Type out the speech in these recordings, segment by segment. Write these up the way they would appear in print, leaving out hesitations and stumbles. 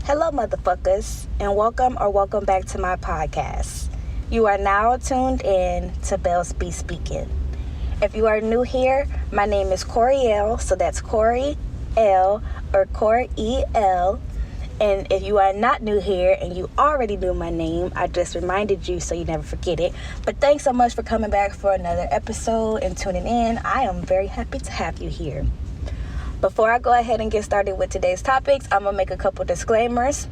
Hello, motherfuckers, and welcome back to my podcast. You are now tuned in to Bells Be Speaking. If you are new here, my name is Corey L, so that's Corey L or Corey E-L. And if you are not new here and you already knew my name, I just reminded you so you never forget it. But thanks so much for coming back for another episode and tuning in. I am very happy to have you here. Before I go ahead and get started with today's topics, I'm going to make a couple disclaimers.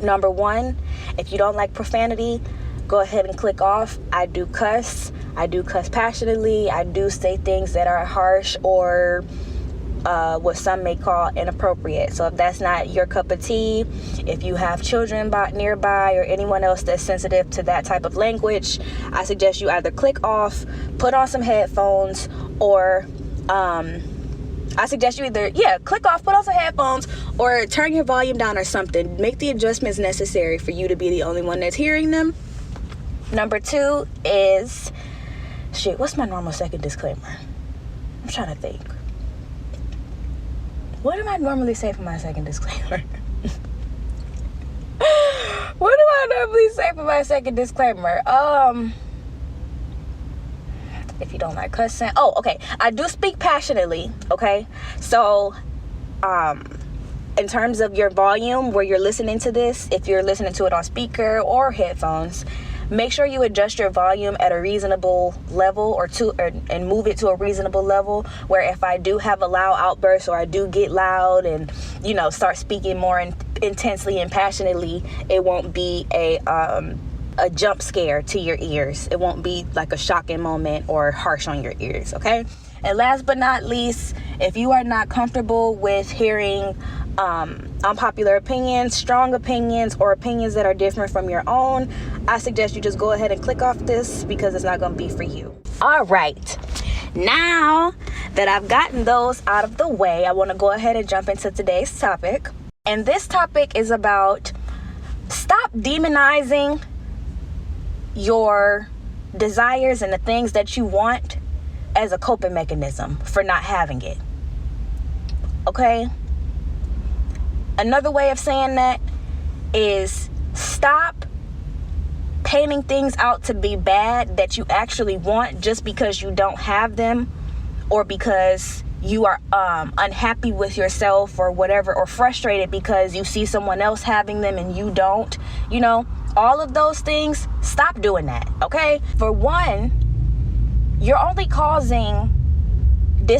Number one, if you don't like profanity, go ahead and click off. I do cuss passionately. I do say things that are harsh or what some may call inappropriate. So if that's not your cup of tea, if you have children nearby or anyone else that's sensitive to that type of language, I suggest you either click off, put on some headphones, or I suggest you either, click off, put on some headphones, or turn your volume down or something. Make the adjustments necessary for you to be the only one that's hearing them. Number two is, what's my normal second disclaimer? I'm trying to think. What do I normally say for my second disclaimer? What do I normally say for my second disclaimer? If you don't like cussing. Oh, okay. I do speak passionately, okay? So, in terms of your volume where you're listening to this, if you're listening to it on speaker or headphones, make sure you adjust your volume at a reasonable level and move it to a reasonable level where if I do have a loud outburst or I do get loud and, start speaking more intensely and passionately, it won't be a jump scare to your ears. It won't be like a shocking moment or harsh on your ears, okay? And last but not least, if you are not comfortable with hearing unpopular opinions, strong opinions, or opinions that are different from your own, I suggest you just go ahead and click off this because it's not going to be for you. All right. Now that I've gotten those out of the way, I want to go ahead and jump into today's topic. And this topic is about stop demonizing your desires and the things that you want as a coping mechanism for not having it. Okay? Another way of saying that is stop painting things out to be bad that you actually want just because you don't have them or because you are unhappy with yourself or whatever, or frustrated because you see someone else having them and you don't. All of those things, stop doing that, okay? For one, you're only causing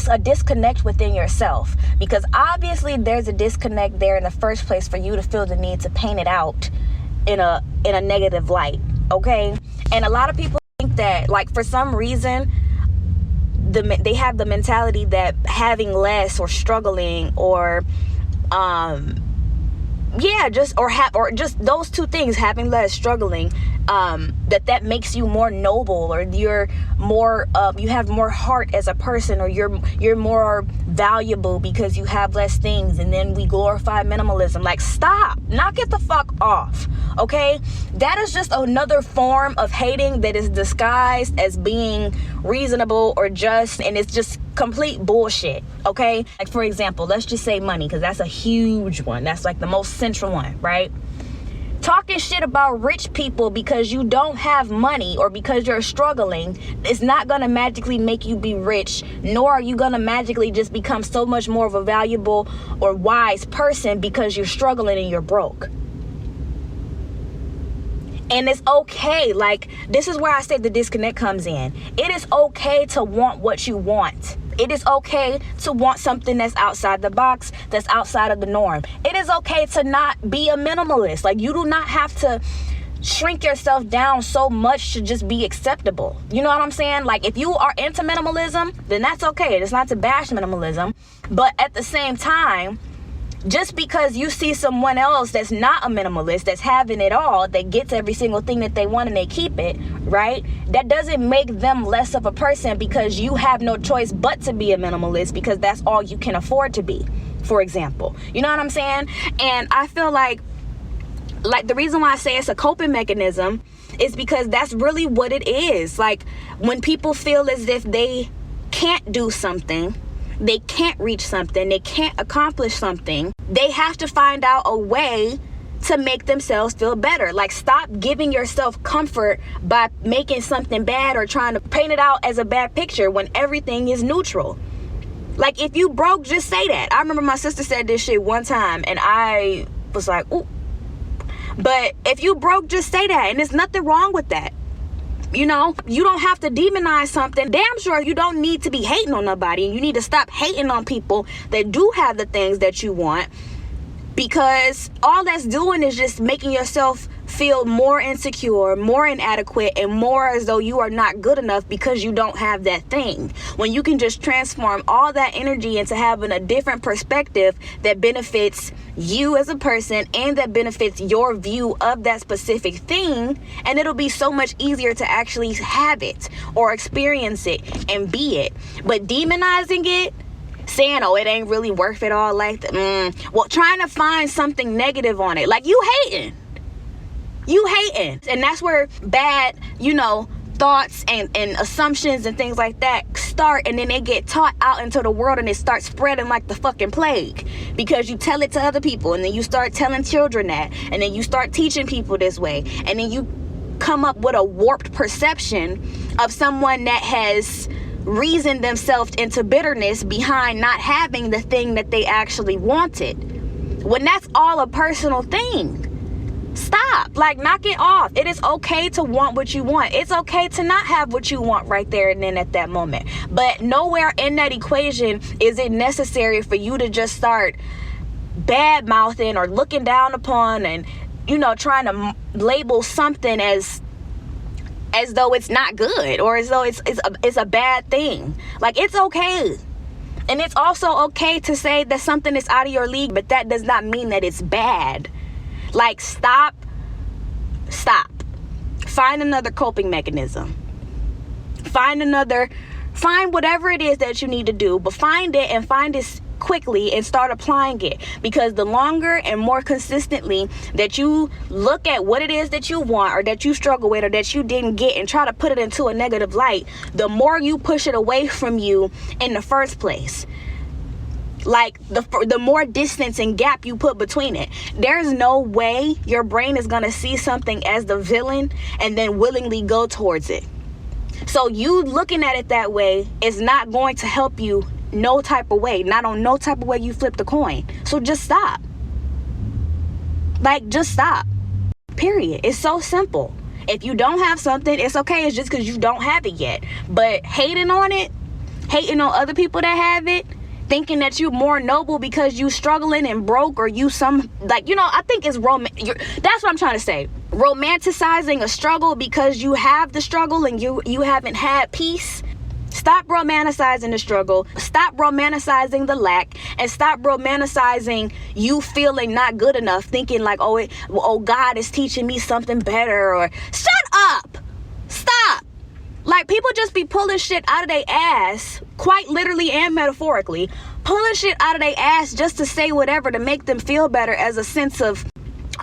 a disconnect within yourself, because obviously there's a disconnect there in the first place for you to feel the need to paint it out in a negative light, okay? And a lot of people think that, like, for some reason, they have the mentality that having less or struggling or just those two things, having less, struggling, that makes you more noble, or you're more you have more heart as a person, or you're more valuable because you have less things. And then we glorify minimalism. Like, stop, knock it the fuck off, okay? That is just another form of hating that is disguised as being reasonable or just, and it's just complete bullshit, okay? Like, for example, let's just say money, because that's a huge one. That's like the most central one, right? Talking shit about rich people because you don't have money or because you're struggling is not going to magically make you be rich, nor are you going to magically just become so much more of a valuable or wise person because you're struggling and you're broke. And it's okay. Like, this is where I say the disconnect comes in. It is okay to want what you want. It is okay to want something that's outside the box, that's outside of the norm. It is okay to not be a minimalist. Like, you do not have to shrink yourself down so much to just be acceptable. You know what I'm saying? Like, if you are into minimalism, then that's okay. It's not to bash minimalism. But at the same time, just because you see someone else that's not a minimalist, that's having it all, that gets every single thing that they want and they keep it, right? That doesn't make them less of a person because you have no choice but to be a minimalist because that's all you can afford to be, for example. You know what I'm saying? And I feel like the reason why I say it's a coping mechanism is because that's really what it is. Like, when people feel as if they can't do something, they can't reach something, they can't accomplish something, they have to find out a way to make themselves feel better. Like, stop giving yourself comfort by making something bad or trying to paint it out as a bad picture when everything is neutral. Like, if you broke, just say that. I remember my sister said this shit one time and I was like, ooh. But if you broke, just say that, and there's nothing wrong with that. You know, you don't have to demonize something. Damn sure you don't need to be hating on nobody, and you need to stop hating on people that do have the things that you want, because all that's doing is just making yourself feel more insecure, more inadequate, and more as though you are not good enough because you don't have that thing. When you can just transform all that energy into having a different perspective that benefits you as a person and that benefits your view of that specific thing, and it'll be so much easier to actually have it or experience it and be it. But demonizing it, saying, oh, it ain't really worth it all like that. Well, trying to find something negative on it. Like, you hating. And that's where bad, thoughts and assumptions and things like that start, and then they get taught out into the world, and it starts spreading like the fucking plague, because you tell it to other people, and then you start telling children that, and then you start teaching people this way, and then you come up with a warped perception of someone that has reasoned themselves into bitterness behind not having the thing that they actually wanted, when that's all a personal thing. Stop. Like, knock it off. It is okay to want what you want. It's okay to not have what you want right there and then at that moment. But nowhere in that equation is it necessary for you to just start bad mouthing or looking down upon and, trying to label something as though it's not good, or as though it's a bad thing. Like, it's okay. And it's also okay to say that something is out of your league, but that does not mean that it's bad. Like, stop. Find another coping mechanism. Find whatever it is that you need to do, but find it, and find it quickly, and start applying it. Because the longer and more consistently that you look at what it is that you want, or that you struggle with, or that you didn't get, and try to put it into a negative light, the more you push it away from you in the first place. Like, the more distance and gap you put between it. There's no way your brain is going to see something as the villain and then willingly go towards it. So you looking at it that way is not going to help you no type of way. Not on no type of way you flip the coin. So just stop. Like, just stop. Period. It's so simple. If you don't have something, it's okay. It's just because you don't have it yet. But hating on it, hating on other people that have it, thinking that you're more noble because you struggling and broke, or you I think it's that's what I'm trying to say. Romanticizing a struggle because you have the struggle and you haven't had peace. Stop romanticizing the struggle. Stop romanticizing the lack, and stop romanticizing you feeling not good enough, thinking like, oh, God is teaching me something better, or shut up. Stop. Like, people just be pulling shit out of their ass, quite literally and metaphorically, pulling shit out of their ass just to say whatever to make them feel better, as a sense of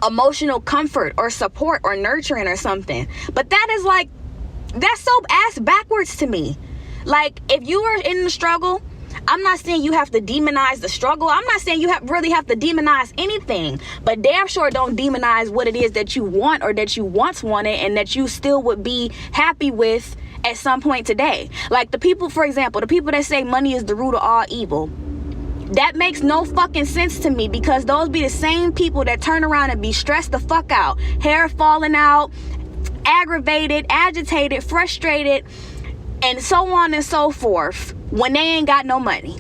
emotional comfort or support or nurturing or something. But that's so ass backwards to me. Like, if you are in the struggle, I'm not saying you have to demonize the struggle. I'm not saying you really have to demonize anything, but damn sure don't demonize what it is that you want, or that you once wanted, and that you still would be happy with at some point today. Like, the people, for example, the people that say money is the root of all evil, that makes no fucking sense to me, because those be the same people that turn around and be stressed the fuck out, hair falling out, aggravated, agitated, frustrated, and so on and so forth, when they ain't got no money.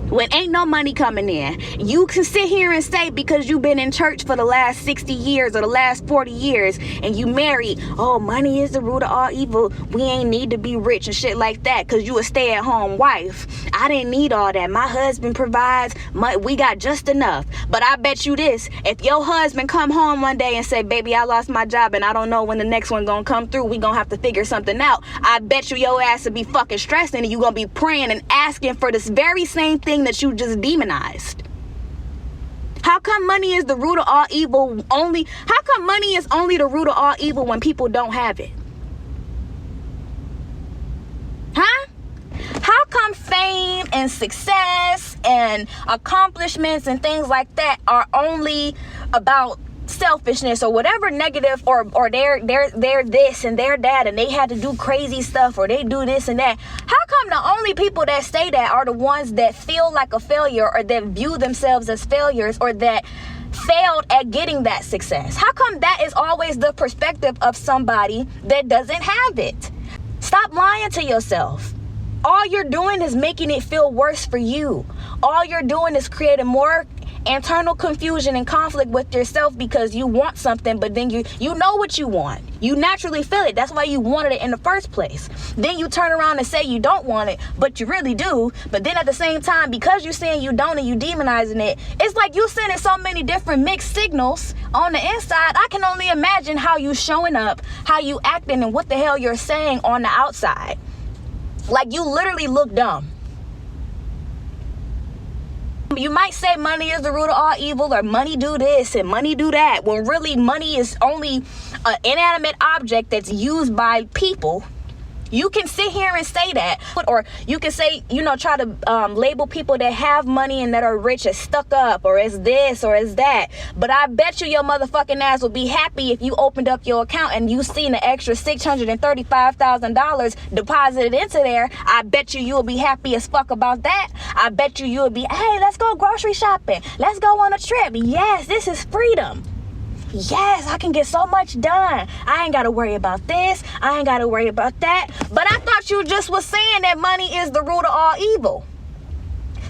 When ain't no money coming in. You can sit here and say, because you've been in church for the last 60 years or the last 40 years, and you married, oh, money is the root of all evil, we ain't need to be rich and shit like that, because you a stay-at-home wife. I didn't need all that. My husband provides, we got just enough. But I bet you this, if your husband come home one day and say, baby, I lost my job and I don't know when the next one gonna come through, we gonna have to figure something out, I bet you your ass will be fucking stressing, and you gonna be praying and asking for this very same thing that you just demonized. How come money is the root of all evil only? How come money is only the root of all evil when people don't have it? Huh? How come fame and success and accomplishments and things like that are only about selfishness or whatever negative, or they're this and they're that and they had to do crazy stuff or they do this and that, how come the only people that say that are the ones that feel like a failure or that view themselves as failures or that failed at getting that success? How come that is always the perspective of somebody that doesn't have it? Stop lying to yourself. All you're doing is making it feel worse for you. All you're doing is creating more internal confusion and conflict with yourself because you want something, but then you know what you want. You naturally feel it. That's why you wanted it in the first place. Then you turn around and say you don't want it, but you really do. But then at the same time, because you're saying you don't and you demonizing it, it's like you sending so many different mixed signals on the inside. I can only imagine how you showing up, how you acting, and what the hell you're saying on the outside. Like, you literally look dumb. You might say money is the root of all evil, or money do this and money do that, when really money is only an inanimate object that's used by people. You can sit here and say that, or you can say, try to label people that have money and that are rich as stuck up or as this or as that. But I bet you your motherfucking ass will be happy if you opened up your account and you seen an extra $635,000 deposited into there. I bet you will be happy as fuck about that. I bet you will be, hey, let's go grocery shopping. Let's go on a trip. Yes, this is freedom. Yes, I can get so much done. I ain't got to worry about this. I ain't got to worry about that. But I thought you just was saying that money is the root of all evil.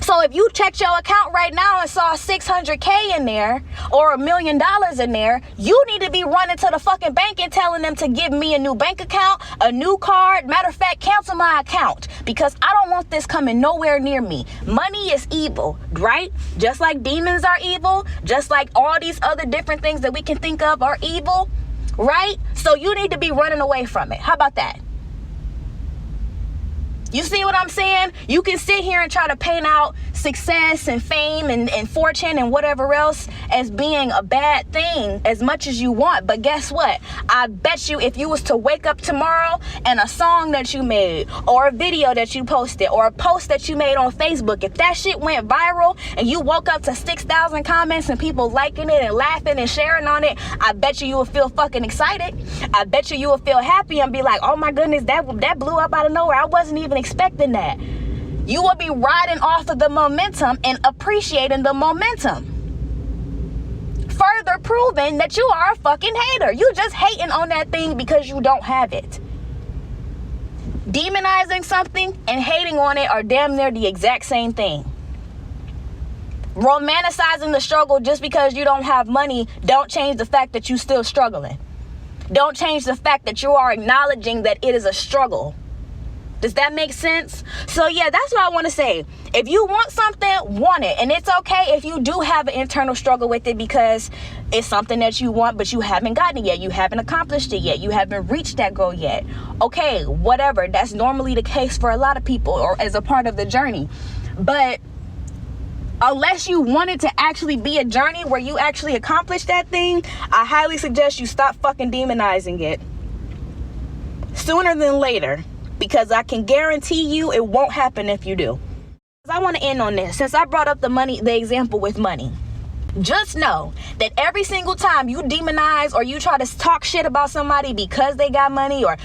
So if you checked your account right now and saw $600K in there or $1 million in there, you need to be running to the fucking bank and telling them to give me a new bank account, a new card. Matter of fact, cancel my account because I don't want this coming nowhere near me. Money is evil, right? Just like demons are evil, just like all these other different things that we can think of are evil, right? So you need to be running away from it. How about that? You see what I'm saying? You can sit here and try to paint out success and fame and fortune and whatever else as being a bad thing as much as you want. But guess what? I bet you if you was to wake up tomorrow and a song that you made or a video that you posted or a post that you made on Facebook, if that shit went viral and you woke up to 6,000 comments and people liking it and laughing and sharing on it, I bet you would feel fucking excited. I bet you would feel happy and be like, oh my goodness, that blew up out of nowhere. I wasn't even expecting that. You will be riding off of the momentum and appreciating the momentum, further proving that you are a fucking hater. You just hating on that thing because you don't have it. Demonizing something and hating on it are damn near the exact same thing. Romanticizing the struggle just because you don't have money don't change the fact that you're still struggling. Don't change the fact that you are acknowledging that it is a struggle. Does that make sense? So yeah, that's what I want to say. If you want something, want it. And it's okay if you do have an internal struggle with it because it's something that you want, but you haven't gotten it yet. You haven't accomplished it yet. You haven't reached that goal yet. Okay, whatever. That's normally the case for a lot of people or as a part of the journey. But unless you want it to actually be a journey where you actually accomplish that thing, I highly suggest you stop fucking demonizing it sooner than later. Because I can guarantee you it won't happen if you do. I want to end on this. Since I brought up the example with money. Just know that every single time you demonize or you try to talk shit about somebody because they got money, or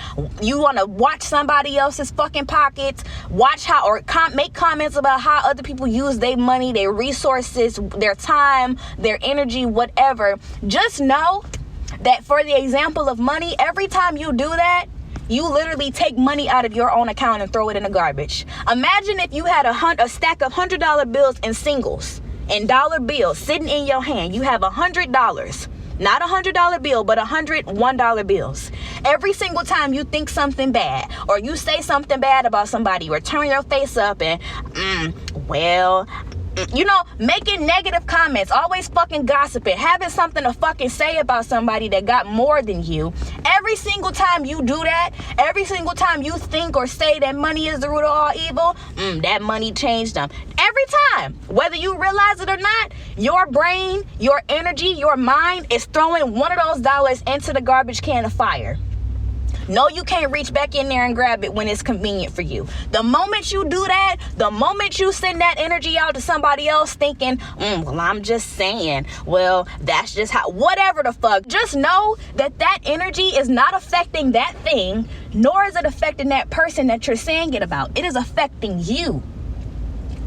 you want to watch somebody else's fucking pockets, watch how or make comments about how other people use their money, their resources, their time, their energy, whatever. Just know that for the example of money, every time you do that, you literally take money out of your own account and throw it in the garbage. Imagine if you had a stack of $100 bills in singles and dollar bills sitting in your hand. You have $100, not a $100 bill, but $101 bills. Every single time you think something bad or you say something bad about somebody or turn your face up and, making negative comments, always fucking gossiping, having something to fucking say about somebody that got more than you. Every single time you do that, every single time you think or say that money is the root of all evil, that money changed them. Every time, whether you realize it or not, your brain, your energy, your mind is throwing one of those dollars into the garbage can of fire. No, you can't reach back in there and grab it when it's convenient for you. The moment you do that, the moment you send that energy out to somebody else thinking, well, I'm just saying, well, that's just how, whatever the fuck, just know that that energy is not affecting that thing, nor is it affecting that person that you're saying it about. It is affecting you.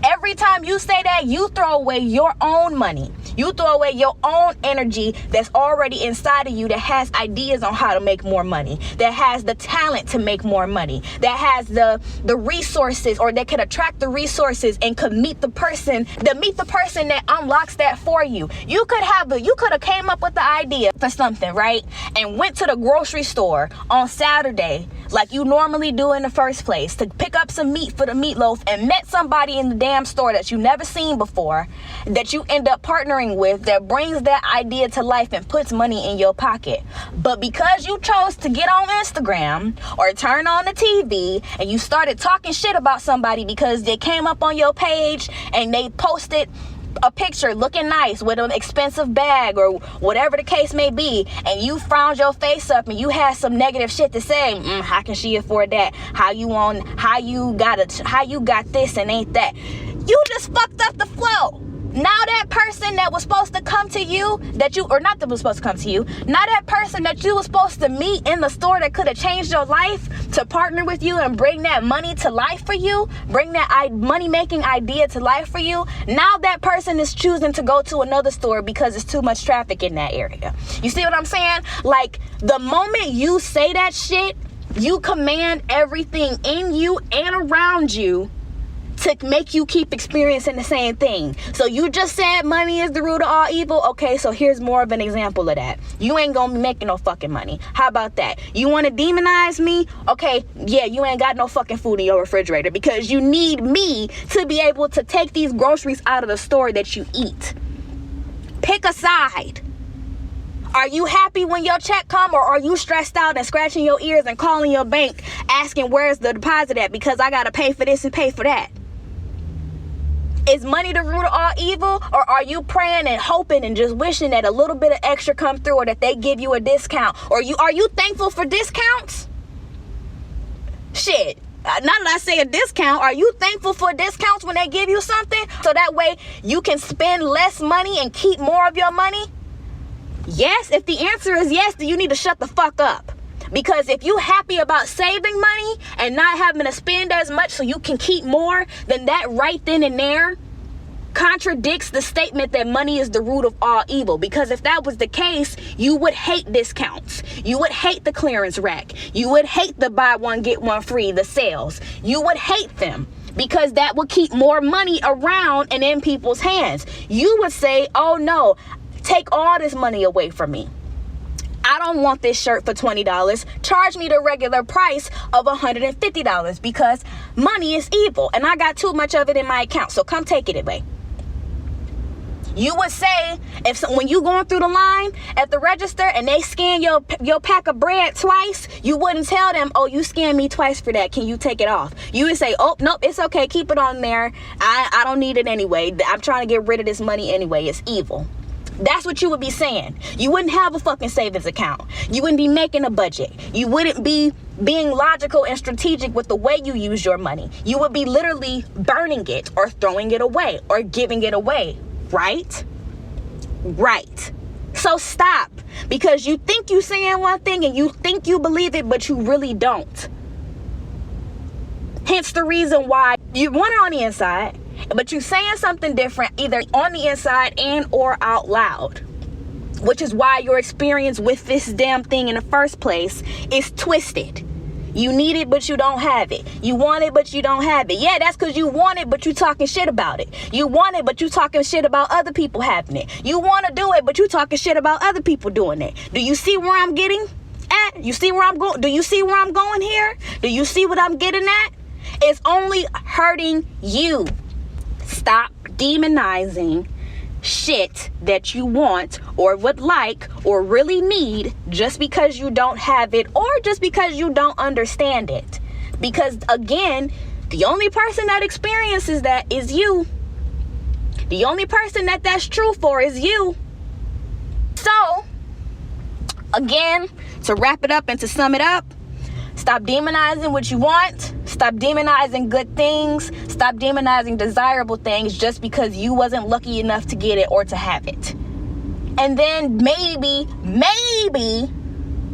Every time you say that, you throw away your own money. You throw away your own energy that's already inside of you, that has ideas on how to make more money, that has the talent to make more money, that has the resources, or that can attract the resources and could meet the person that unlocks that for you. You could have came up with the idea for something, right? And went to the grocery store on Saturday like you normally do in the first place to pick up some meat for the meatloaf, and met somebody in the damn store that you never seen before, that you end up partnering with, that brings that idea to life and puts money in your pocket. But because you chose to get on Instagram or turn on the TV and you started talking shit about somebody because they came up on your page and they posted a picture looking nice with an expensive bag or whatever the case may be, and you frowned your face up and you had some negative shit to say, how can she afford that? How you got this and ain't that? You just fucked up the flow. Now that person that was supposed to come to you, now that person that you was supposed to meet in the store that could have changed your life, to partner with you and bring that money to life for you, bring that money-making idea to life for you, now that person is choosing to go to another store because it's too much traffic in that area. You see what I'm saying? Like, the moment you say that shit, you command everything in you and around you to make you keep experiencing the same thing. So you just said money is the root of all evil. Okay, so here's more of an example of that. You ain't gonna be making no fucking money. How about that? You want to demonize me? Okay, yeah, you ain't got no fucking food in your refrigerator because you need me to be able to take these groceries out of the store that you eat. Pick a side. Are you happy when your check come, or are you stressed out and scratching your ears and calling your bank asking where's the deposit at because I gotta pay for this and pay for that? Is money the root of all evil, or are you praying and hoping and just wishing that a little bit of extra come through, or that they give you a discount? Or are you thankful for discounts? Shit. Now that I say a discount, are you thankful for discounts when they give you something? So that way you can spend less money and keep more of your money? Yes. If the answer is yes, then you need to shut the fuck up. Because if you happy about saving money and not having to spend as much so you can keep more, then that right then and there contradicts the statement that money is the root of all evil. Because if that was the case, you would hate discounts. You would hate the clearance rack. You would hate the buy one get one free, the sales. You would hate them, because that would keep more money around and in people's hands. You would say, oh no, take all this money away from me. I don't want this shirt for $20. Charge me the regular price of $150 because money is evil and I got too much of it in my account. So come take it away. You would say, when you going through the line at the register and they scan your pack of bread twice, you wouldn't tell them, oh, you scanned me twice for that. Can you take it off? You would say, oh, nope, it's okay. Keep it on there. I don't need it anyway. I'm trying to get rid of this money anyway. It's evil. That's what you would be saying. You wouldn't have a fucking savings account. You wouldn't be making a budget. You wouldn't be being logical and strategic with the way you use your money. You would be literally burning it or throwing it away or giving it away. Right? Right. So stop. Because you think you're saying one thing and you think you believe it, but you really don't. Hence the reason why you want it on the inside, but you're saying something different either on the inside and or out loud, which is why your experience with this damn thing in the first place is twisted. You need it, but you don't have it. You want it, but you don't have it. Yeah, that's because you want it, but you talking shit about it. You want it, but you talking shit about other people having it. You want to do it, but you talking shit about other people doing it. Do you see where I'm getting at? You see where I'm going? Do you see where I'm going here? Do you see what I'm getting at? It's only hurting you. Stop demonizing shit that you want or would like or really need just because you don't have it or just because you don't understand it. Because again, the only person that experiences that is you. The only person that's true for is you. So again, to wrap it up and to sum it up, Stop demonizing what you want. Stop demonizing good things. Stop demonizing desirable things just because you wasn't lucky enough to get it or to have it. And then maybe,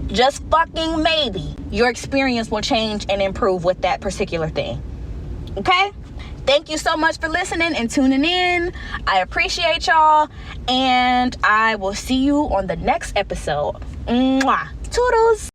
just fucking maybe, your experience will change and improve with that particular thing. Okay? Thank you so much for listening and tuning in. I appreciate y'all. And I will see you on the next episode. Mwah. Toodles.